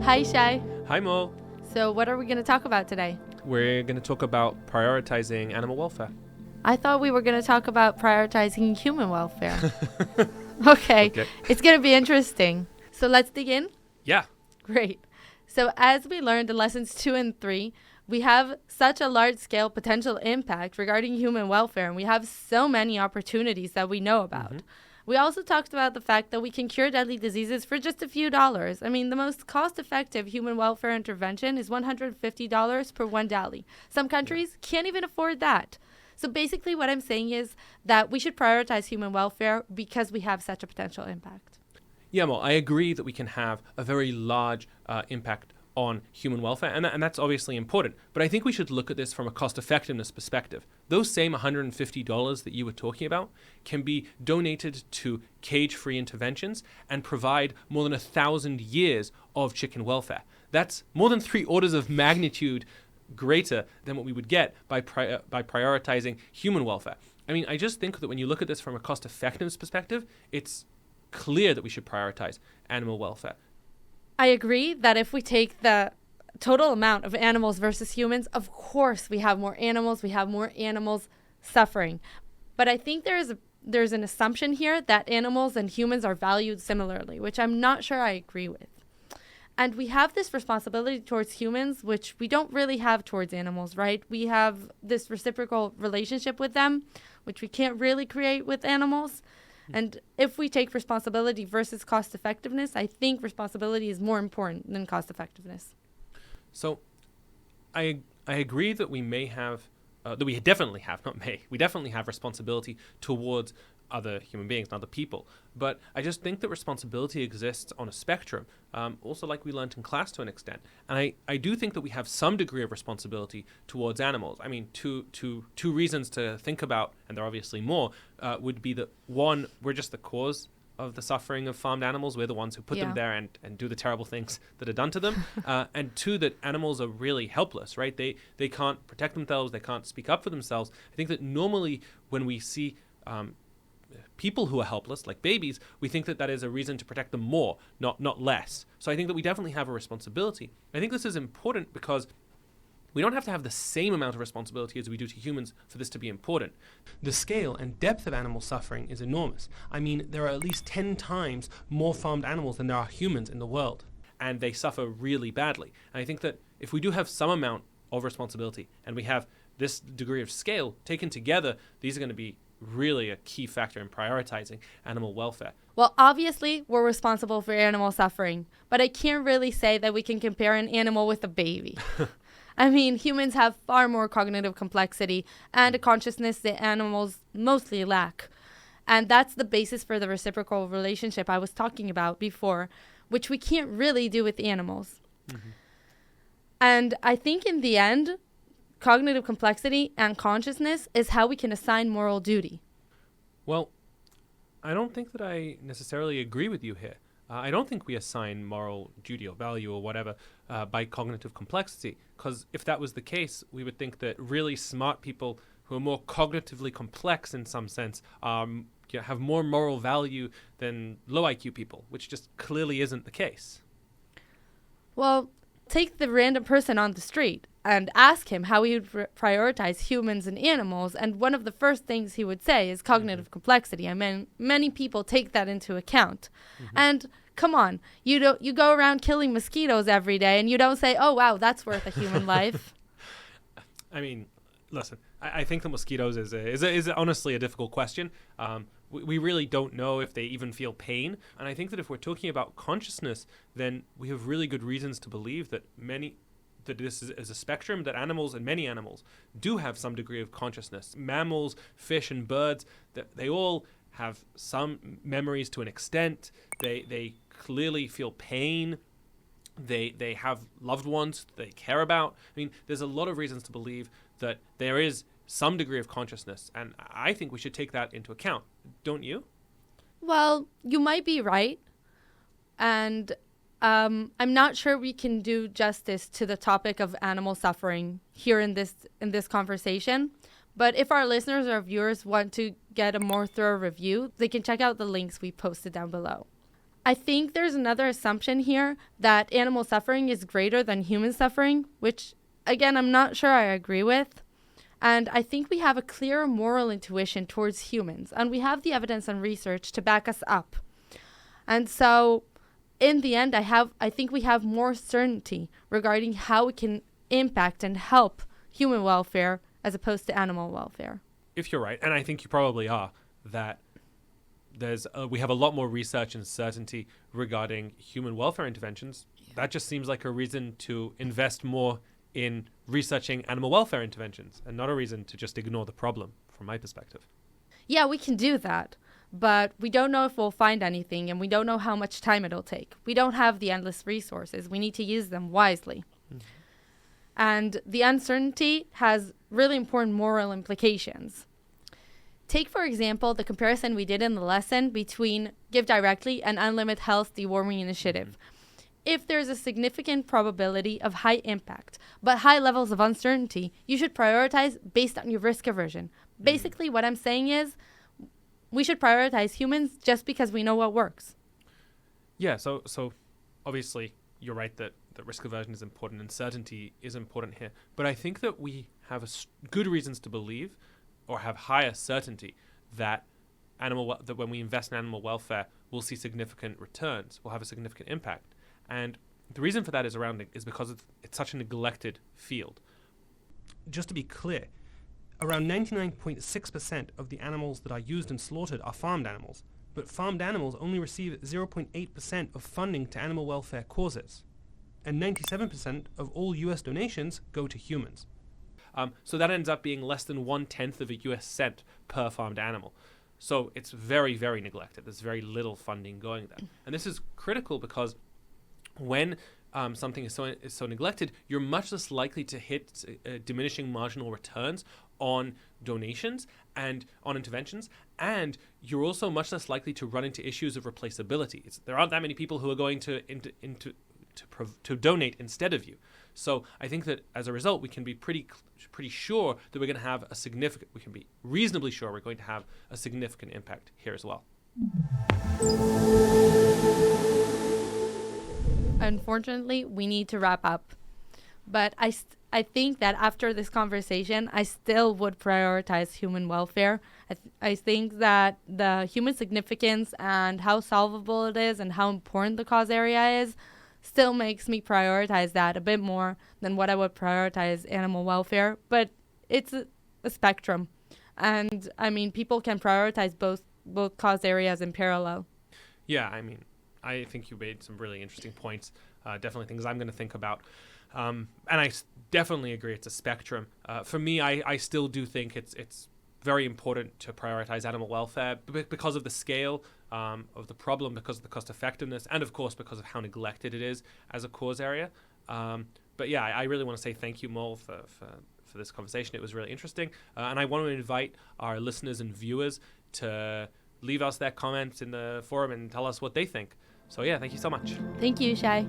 Hi, Shai. Hi, Mo. So what are we going to talk about today? We're going to talk about prioritizing animal welfare. I thought we were going to talk about prioritizing human welfare. Okay. It's going to be interesting. So let's dig in? Yeah. Great. So as we learned in lessons 2 and 3, we have such a large-scale potential impact regarding human welfare, and we have so many opportunities that we know about. Mm-hmm. We also talked about the fact that we can cure deadly diseases for just a few dollars. I mean, the most cost-effective human welfare intervention is $150 per one dali. Some countries can't even afford that. So basically what I'm saying is that we should prioritize human welfare because we have such a potential impact. Yeah, well, I agree that we can have a very large impact on human welfare, and that's obviously important. But I think we should look at this from a cost-effectiveness perspective. Those same $150 that you were talking about can be donated to cage-free interventions and provide more than 1,000 years of chicken welfare. That's more than 3 orders of magnitude greater than what we would get by prioritizing human welfare. I mean, I just think that when you look at this from a cost-effectiveness perspective, it's clear that we should prioritize animal welfare. I agree that if we take the total amount of animals versus humans, of course we have more animals suffering. But I think there's an assumption here that animals and humans are valued similarly, which I'm not sure I agree with. And we have this responsibility towards humans, which we don't really have towards animals, right? We have this reciprocal relationship with them, which we can't really create with animals. And if we take responsibility versus cost effectiveness, I think responsibility is more important than cost effectiveness. So I agree that we may have, that we definitely have, not may, we definitely have responsibility towards other human beings, other people. But I just think that responsibility exists on a spectrum, also like we learned in class to an extent. And I do think that we have some degree of responsibility towards animals. I mean, two reasons to think about, and there are obviously more, would be that one, we're just the cause of the suffering of farmed animals. We're the ones who put them there and do the terrible things that are done to them. And two, that animals are really helpless, right? They can't protect themselves. They can't speak up for themselves. I think that normally when we see people who are helpless, like babies, we think that is a reason to protect them more, not less. So I think that we definitely have a responsibility. I think this is important because we don't have to have the same amount of responsibility as we do to humans for this to be important. The scale and depth of animal suffering is enormous. I mean, there are at least 10 times more farmed animals than there are humans in the world, and they suffer really badly. And I think that if we do have some amount of responsibility and we have this degree of scale taken together, these are going to be really a key factor in prioritizing animal welfare. Well, obviously, we're responsible for animal suffering, but I can't really say that we can compare an animal with a baby. I mean, humans have far more cognitive complexity and a consciousness that animals mostly lack. And that's the basis for the reciprocal relationship I was talking about before, which we can't really do with animals. Mm-hmm. And I think in the end, cognitive complexity and consciousness is how we can assign moral duty. Well, I don't think that I necessarily agree with you here. I don't think we assign moral duty or value or whatever by cognitive complexity, because if that was the case, we would think that really smart people who are more cognitively complex in some sense have more moral value than low IQ people, which just clearly isn't the case. Well, take the random person on the street and ask him how he would prioritize humans and animals, and one of the first things he would say is cognitive complexity. I mean, many people take that into account. Mm-hmm. And come on, you go around killing mosquitoes every day and you don't say, oh, wow, that's worth a human life. I mean, listen, I think the mosquitoes is honestly a difficult question. We really don't know if they even feel pain. And I think that if we're talking about consciousness, then we have really good reasons to believe that this is a spectrum, that animals and many animals do have some degree of consciousness. Mammals, fish, and birds, they all have some memories to an extent. They clearly feel pain. They have loved ones they care about. I mean, there's a lot of reasons to believe that there is some degree of consciousness, and I think we should take that into account. Don't you? Well, you might be right. And I'm not sure we can do justice to the topic of animal suffering here in this conversation. But if our listeners or viewers want to get a more thorough review, they can check out the links we posted down below. I think there's another assumption here that animal suffering is greater than human suffering, which, again, I'm not sure I agree with. And I think we have a clear moral intuition towards humans, and we have the evidence and research to back us up. And so, in the end, I think we have more certainty regarding how we can impact and help human welfare as opposed to animal welfare. If you're right, and I think you probably are, that we have a lot more research and certainty regarding human welfare interventions. Yeah. That just seems like a reason to invest more in researching animal welfare interventions and not a reason to just ignore the problem, from my perspective. Yeah, we can do that, but we don't know if we'll find anything, and we don't know how much time it'll take. We don't have the endless resources. We need to use them wisely. Mm-hmm. And the uncertainty has really important moral implications. Take, for example, the comparison we did in the lesson between Give Directly and Unlimited Health Deworming Initiative. Mm-hmm. If there's a significant probability of high impact, but high levels of uncertainty, you should prioritize based on your risk aversion. Mm-hmm. Basically, what I'm saying is we should prioritize humans just because we know what works. Yeah, so obviously you're right that risk aversion is important and certainty is important here. But I think that we have good reasons to believe or have higher certainty that that when we invest in animal welfare, we'll see significant returns, we'll have a significant impact. And the reason for that is because it's such a neglected field. Just to be clear, around 99.6% of the animals that are used and slaughtered are farmed animals, but farmed animals only receive 0.8% of funding to animal welfare causes, and 97% of all US donations go to humans. So that ends up being less than 1/10 of a US cent per farmed animal. So it's very, very neglected. There's very little funding going there. And this is critical because when something is so neglected, you're much less likely to hit diminishing marginal returns on donations and on interventions, and you're also much less likely to run into issues of replaceability. There aren't that many people who are going to donate instead of you. So I think that as a result, we can be pretty sure that we're going to have we can be reasonably sure we're going to have a significant impact here as well. Unfortunately, we need to wrap up. But I think that after this conversation, I still would prioritize human welfare. I think that the human significance and how solvable it is and how important the cause area is still makes me prioritize that a bit more than what I would prioritize animal welfare. But it's a spectrum. And, I mean, people can prioritize both cause areas in parallel. Yeah, I mean, I think you made some really interesting points. Definitely things I'm going to think about. And I definitely agree it's a spectrum. For me, I still do think it's very important to prioritize animal welfare because of the scale of the problem, because of the cost effectiveness, and of course because of how neglected it is as a cause area. But yeah, I really want to say thank you, Mol, for this conversation. It was really interesting. And I want to invite our listeners and viewers to leave us their comments in the forum and tell us what they think. So yeah, thank you so much. Thank you, Shai.